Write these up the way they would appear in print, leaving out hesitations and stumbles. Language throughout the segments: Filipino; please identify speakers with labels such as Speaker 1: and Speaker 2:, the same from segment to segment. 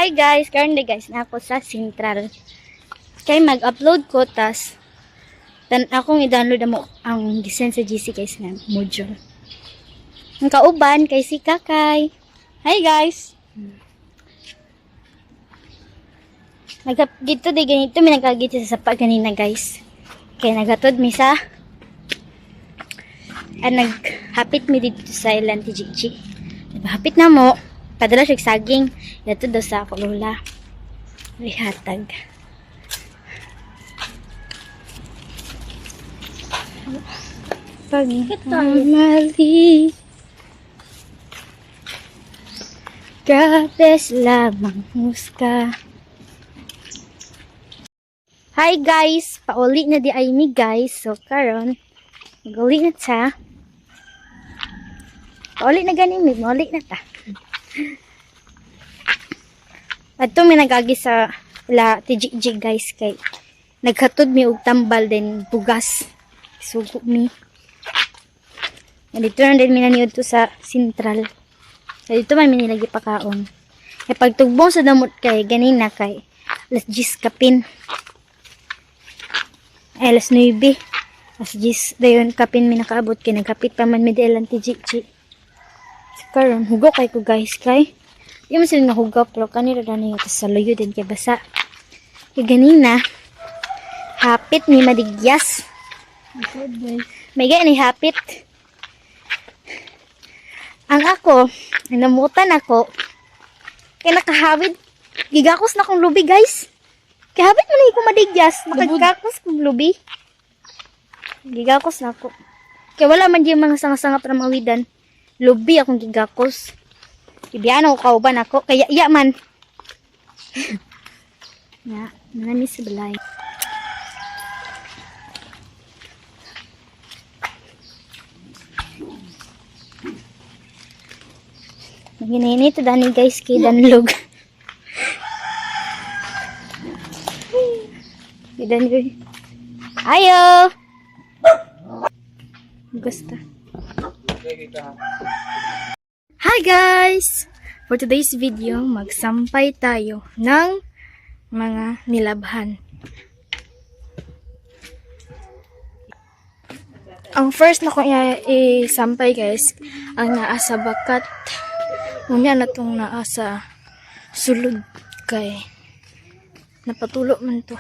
Speaker 1: Hi guys, karon na guys na ako sa Central. Kay mag-upload ko tas akong i-download mo ang design sa GC guys na module. Ang kauban kay si Kakay. Hi guys. Gito di ganito may nagagito sa sapa ganina guys. Kay nagatod mi sa naghapit mi dito sa Island TGG. Hapit na mo. Padala siya saging. Ito daw sa ako lola. Rihatag. Pagmamali. Kapes lamang muska. Hi guys! Pauli na di ay mi guys. So karon mag-uli na ta. Pauli na ganin mi. Mauli na ta. Ato may nagagi sa TGG guys kay naghatod mi og tambal din bugas. Sugo mi. Dito na din minaniod to sa Central. So dito man minilagi pakaon. Kay pagtugbong sa damot kay ganina kay alas 10 kapin. Alas 9. Alas 10 dayon kapin mi nakaabot kay nagkapit pa man mi dilan TGG. So karon hugo kay ko guys kay yung sila nga hugaw pero kanina na sa luyo din kay basa. Kay ganina hapit ni madigyas. May gani hapit. Ang ako, namutan ako. Kaya nakahawid. Gigakos na kong lubi guys. Kaya hapit mo na ko madigyas. Nakagakos kong lubi. Gigakos na ako. Kaya wala man di mga sanga-sanga para mawidan. Lubi akong gigakos. Ibiyan ako kauban ako. Kaya iya man. Ya, nanamis sa balay. Ginini ito dani guys kay danlog. Danlog. Ayo. Gusto. Hi guys! For today's video, magsampay tayo ng mga nilabhan. Ang first na ko isampay guys, ang naa sa bakat. Unya na itong naa sa sulod kay napatulo man to.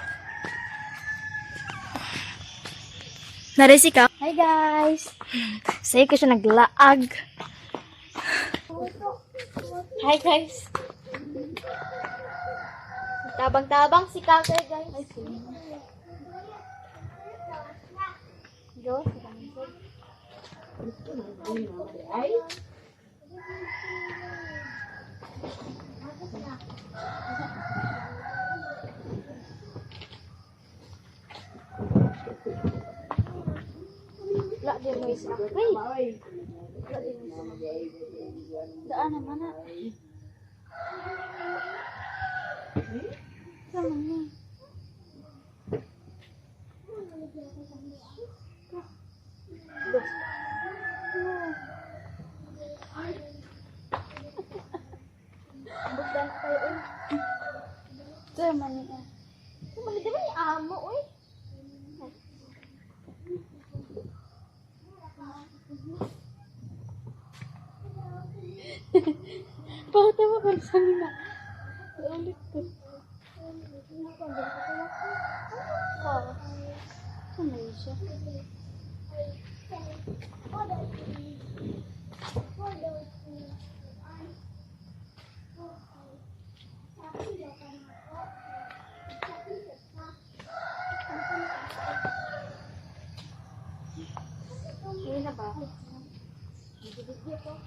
Speaker 1: Naresi ka? Hi guys! Sa'yo ko siya naglaag. Hi guys! Tabang-tabang si Kakay guys. Diyos, wala din mo isa. Ay! Wala din mo isa. Daan naman na. Sama niya. Bugdan tayo eh. Sama niya. Sama niya. Di ba ni amo eh? Bakit mo kung saan na? Ulit ko. Saan na siya? Hindi na ba? Bibigyan ko.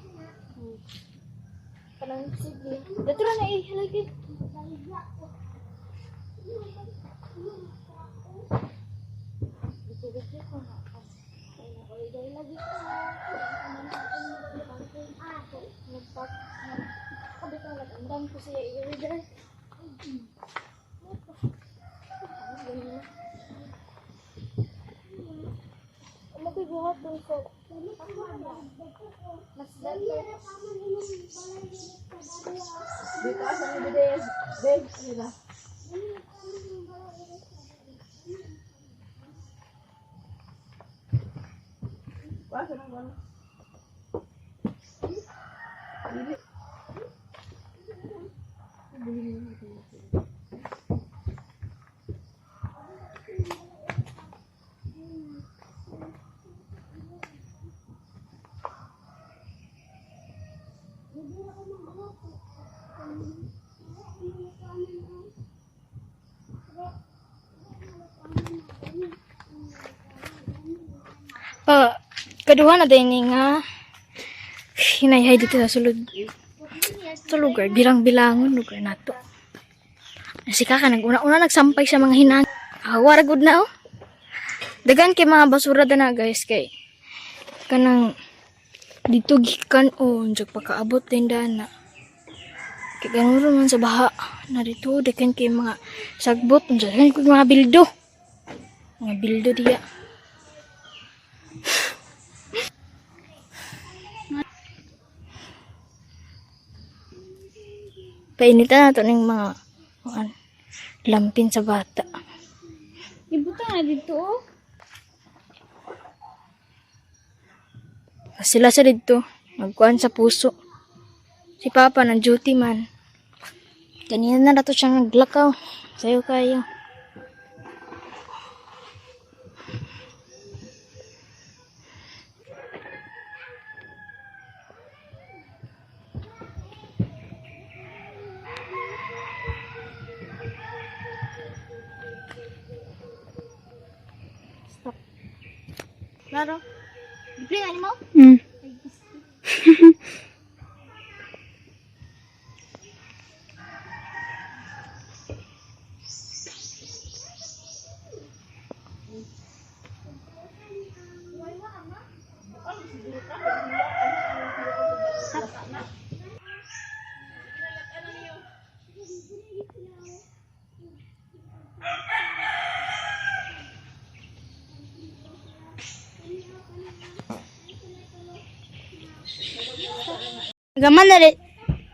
Speaker 1: Parang sige. Dato na eh. Halagay. Bibigyan ko na. Ay, lagi ko. Nagpak. Kabit na nag-andam ko siya i-order. Ano ko buhat doon ko? Mas dito sa mga Kaduha na din nga hinayhay dito sa sulod. Ito lugar, bilang-bilangon lugar na to. Si Kaka, nag-una-una nagsampay sa mga hinang. Waragod na oh. Dagan kay mga basura na guys kay kanang dito gikan njag pagkaabot din dana. Kay ganuro man sa baha na dito dagan kay mga sagbot njag kay mga bildo. Mga bildo diya. Painitan na ito ng mga lampin sa bata. Ibuta na dito oh. Sila sa dito. Magkuhan sa puso. Si Papa ng duty man. Kanina na nato siyang naglakaw. Sayo kayo. Claro. Bibili mo?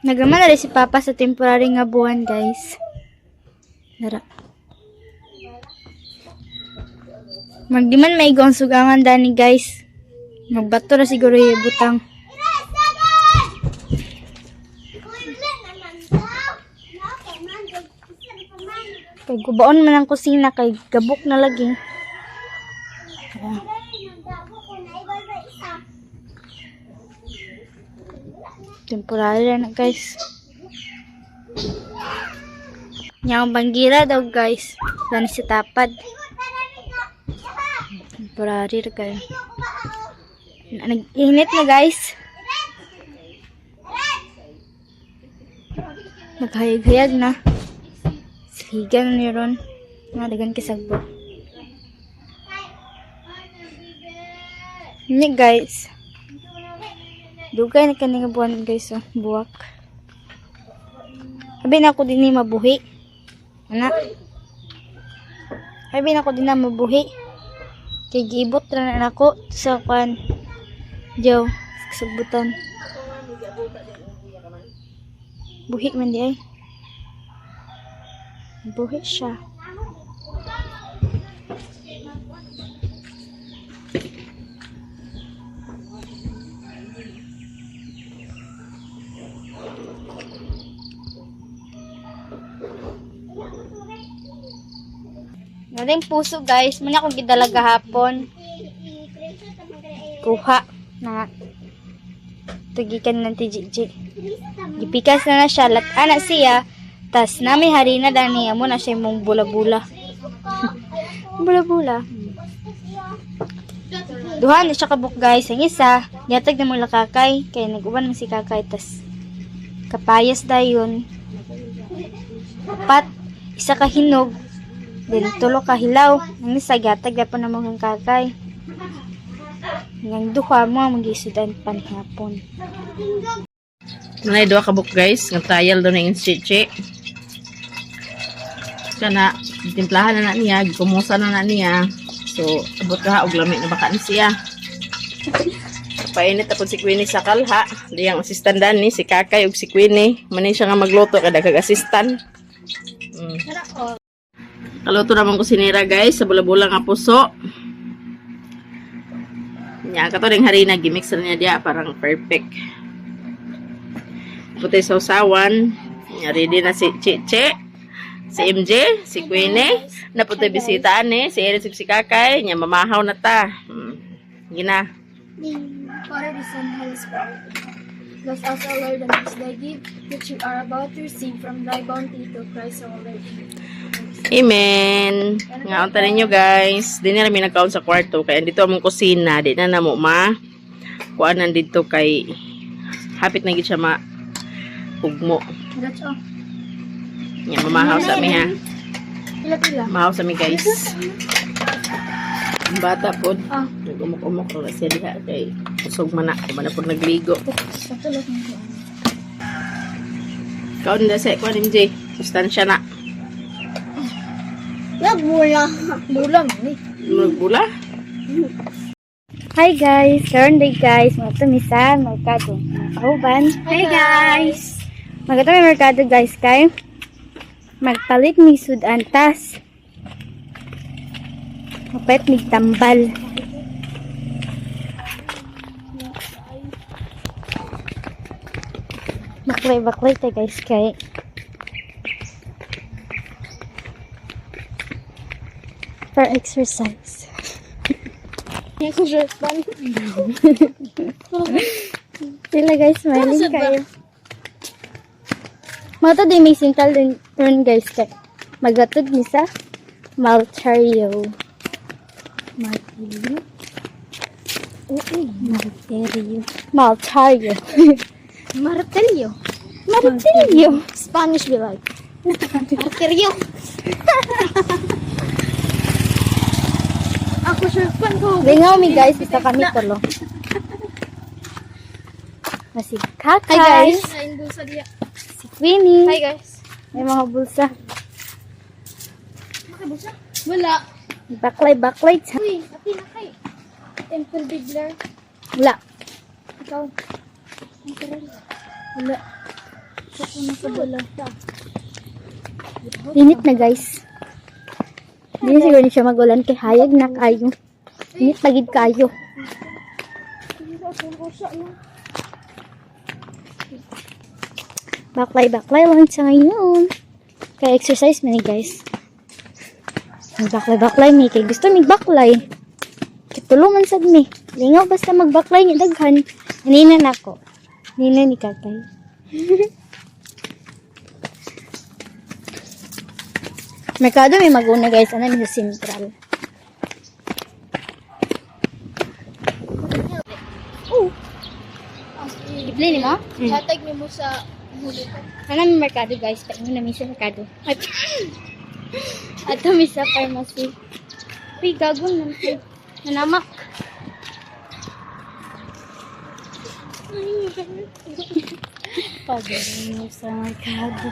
Speaker 1: Nagaman na rin si Papa sa temporary nga buwan, guys. Dara. Magdiman may igong sugangan dani, guys. Magbato na siguro yung butang. Kay gubaon man ang kusina, kay gabok na lagi. Temporary na guys. Yang banggira daw guys. Dan si tapad. Temporary na kayo. Nag-init na guys. Naghayag-hayag na. Sigan na niron. Nadagan kisagbo. Ini guys. Dugay na kaning buwan guys, oh, buwak. Sabi na ako din ni mabuhi. Anak. Sabi na ako din na mabuhi. Kay giibot ra na ako sa kan. Diyo, sabutan. Buhi man di ay. Buhi siya. Naring puso guys, muna akong gidala gahapon. Kuha na tugikan ng TGG. Gipikas na siya, lat-ana siya. Tas nami harina dani amo na siya mong bula-bula. Bula-bula. Duha na siya kabuk guys. Ang isa, yatag na mong lakakay. Kaya nag-uban ng si kakay. Tas kapayas dayon. Pat, isa ka hinog. Then tulo ka hilaw. Ang isa gatag na pa na mga kakay. Ang duha mo mag-isudan panihapon.
Speaker 2: Manay doa kabuk guys, nga trial do na yung chichi. Kana timplahan na niya, gikumusa na niya. So abot ka og lami na baka ni siya. Painit ako si Queenie sa kalha. Diyang assistant ni si Kakay ug si Queenie. Manin siya nga magluto kada kag assistant.
Speaker 1: Tara ko.
Speaker 2: Kaluto naman ko sinira guys sa bula-bula nga puso. Nya kato ding harina gimix na niya dia parang perfect. Putay sa usawan. Nya ready na si Chiche, si MJ, si Queenie, na putay bisita ani, si Erin si Kakay, nya mamahaw na ta. Gina.
Speaker 3: Father, the Son, Holy Spirit. Bless us, O Lord, and bless thy gift, which you are about to receive from thy bounty to Christ our Lord.
Speaker 2: Amen. Nga unta ninyo guys. Di na namin nagkaon sa kwarto kaya dito among kusina, di na namo ma. Kuan nandito kay hapit na gid siya ma ugmo.
Speaker 3: That's all.
Speaker 2: Nya mamahaw sa mi ha.
Speaker 3: Pila-pila.
Speaker 2: Mahaw sa mi guys. Ang bata pod.
Speaker 3: Ah.
Speaker 2: Nagumok-umok ra siya diha kay usog man na, man na pod nagligo.
Speaker 3: Patulog mo ko.
Speaker 2: Kaon na sa kuan MJ. Sustansya na.
Speaker 3: Bula. Bula man eh.
Speaker 2: Magbula.
Speaker 1: Hi guys! Karon day guys, mga tumisan, merkado. Kauban.
Speaker 3: Hi, guys!
Speaker 1: Magata may merkado guys kay magpalit mi sudantas. Mapait mi tambal. Baklay tayo guys kay for exercise.
Speaker 3: Yes, sure.
Speaker 1: Sila guys, smiling kayo. Mga to di may central turn guys kay magatod ni sa Maltario. Maltario? Maltario.
Speaker 3: Martelio.
Speaker 1: Maltario.
Speaker 3: Spanish be like. Martelio. Ako sure pan ko.
Speaker 1: Lingaw mi guys, isa kami tulo. Masig Kakay.
Speaker 3: Hi guys. Ay, bulsa diya.
Speaker 1: Si Queenie.
Speaker 3: Hi guys.
Speaker 1: May mga bulsa.
Speaker 3: Makabulsa? Wala.
Speaker 1: Baklay.
Speaker 3: Uy, ati na kay. Temple Bigler.
Speaker 1: Wala.
Speaker 3: Ikaw. Ang karel.
Speaker 1: Wala.
Speaker 3: Ako na sa bola.
Speaker 1: Init na guys. Hindi na siguro ni siya magulan kay hayag na kayo. Init pagid kayo. Baklay lang sa ngayon. Kaya exercise man ni guys. Magbaklay mi kay gusto mig baklay. Kitulungan sad mi. Lingaw basta magbaklay ni daghan. Nina nako. Nina ni Kakay. Merkado may maguna guys. Ano mi sa Central. Ibli ni mo?
Speaker 3: Hatag ni mo sa huli ko.
Speaker 1: Ano may merkado guys? Kaya mo na may sa merkado. At kami sa pharmacy. Uy, gagawin naman ko. Nanamak. Pagawin mo sa merkado.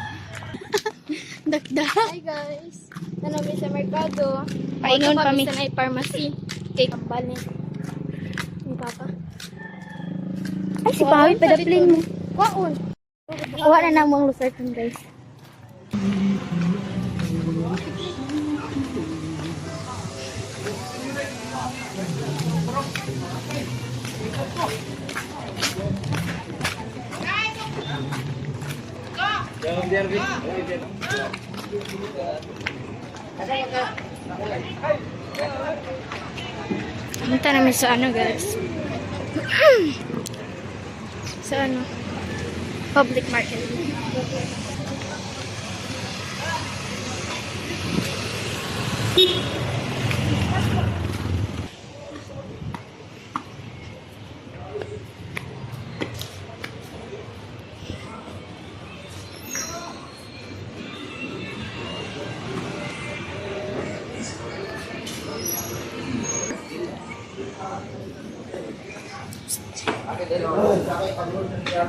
Speaker 3: Dakda. Hi guys. Nanami sa merkado.
Speaker 1: Paingon
Speaker 3: Auto
Speaker 1: kami.
Speaker 3: Sa may pharmacy. Kay kambal ni. Ni Papa.
Speaker 1: Ay, si Pawi, padaplin mo.
Speaker 3: Waon.
Speaker 1: Kuha na namang lusartan guys. Punta namin sa ano guys. Sa ano? Public market.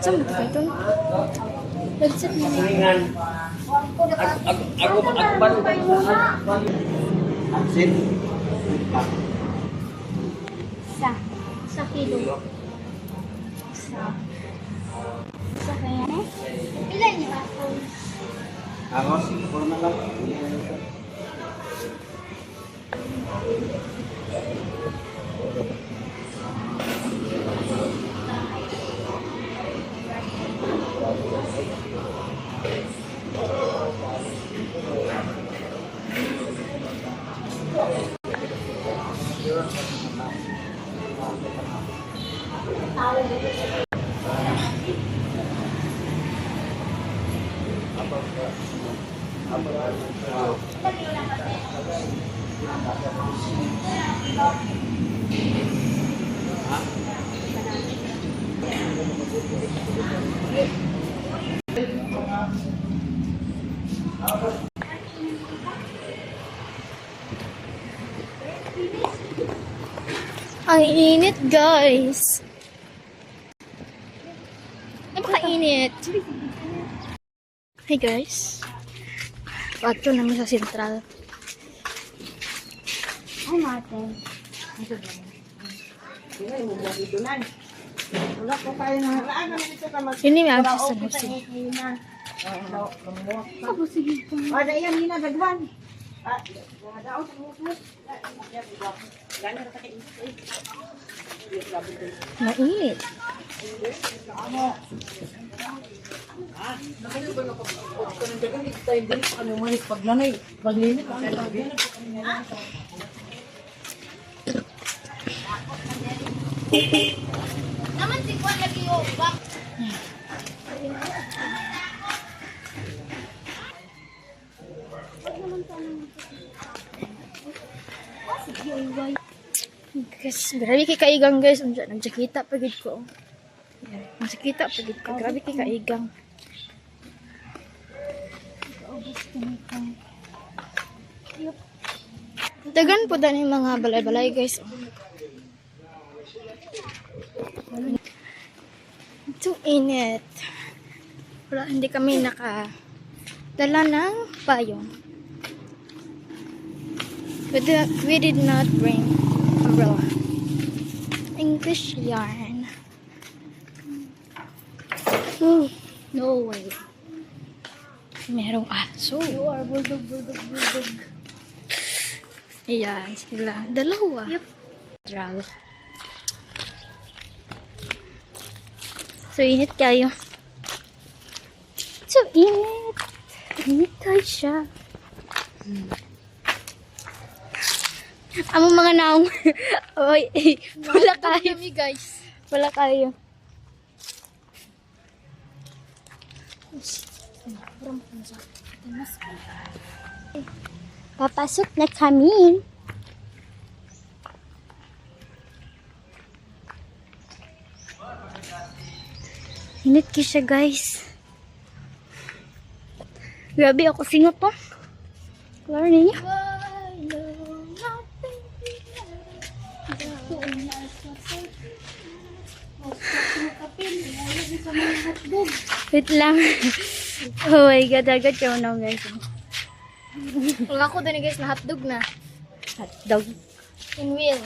Speaker 1: Saan mo ito? Headset mo na.
Speaker 3: Sa kilo. Sa kaya na? Ilan niya ako?
Speaker 4: Ako, siguro na lang.
Speaker 1: Ang init, guys. Napakainit. Hey, guys. Patro namin sa Central.
Speaker 3: Ay, natin.
Speaker 5: Wala ko kayo na haraan na dito ka mag
Speaker 1: Yun yung mga sa Jose.
Speaker 3: Ako, sige po.
Speaker 5: Ada yan hina dagwan. Daw sa muso.
Speaker 1: Mainit.
Speaker 3: Naman si Kwan lagi o.
Speaker 1: Guys, grabe kay kaigang, guys. Nagjakita pagid ko. Nagjakita pagid ko. Grabe kay kaigang. Dagan po dahil yung mga balay-balay, guys. Ito init. Wala, hindi kami nakadala ng payong. We did not bring umbrella. English yarn. Ooh, no way. Merong aso.
Speaker 3: You are bulldog.
Speaker 1: Ayan, sila. Dalawa. Yep. Drag. So, init kayo. So, init. Init tayo siya. Amo mga naong. Oy, wala kayo.
Speaker 3: guys.
Speaker 1: Wala kayo. Papasok na kami. Init ki siya, guys. Grabe ako singot to. Klaro ninyo. Wait lang. Oh my God, agad siya unaw, guys.
Speaker 3: Wala ko din guys na hotdog na.
Speaker 1: Hotdog.
Speaker 3: In wheel.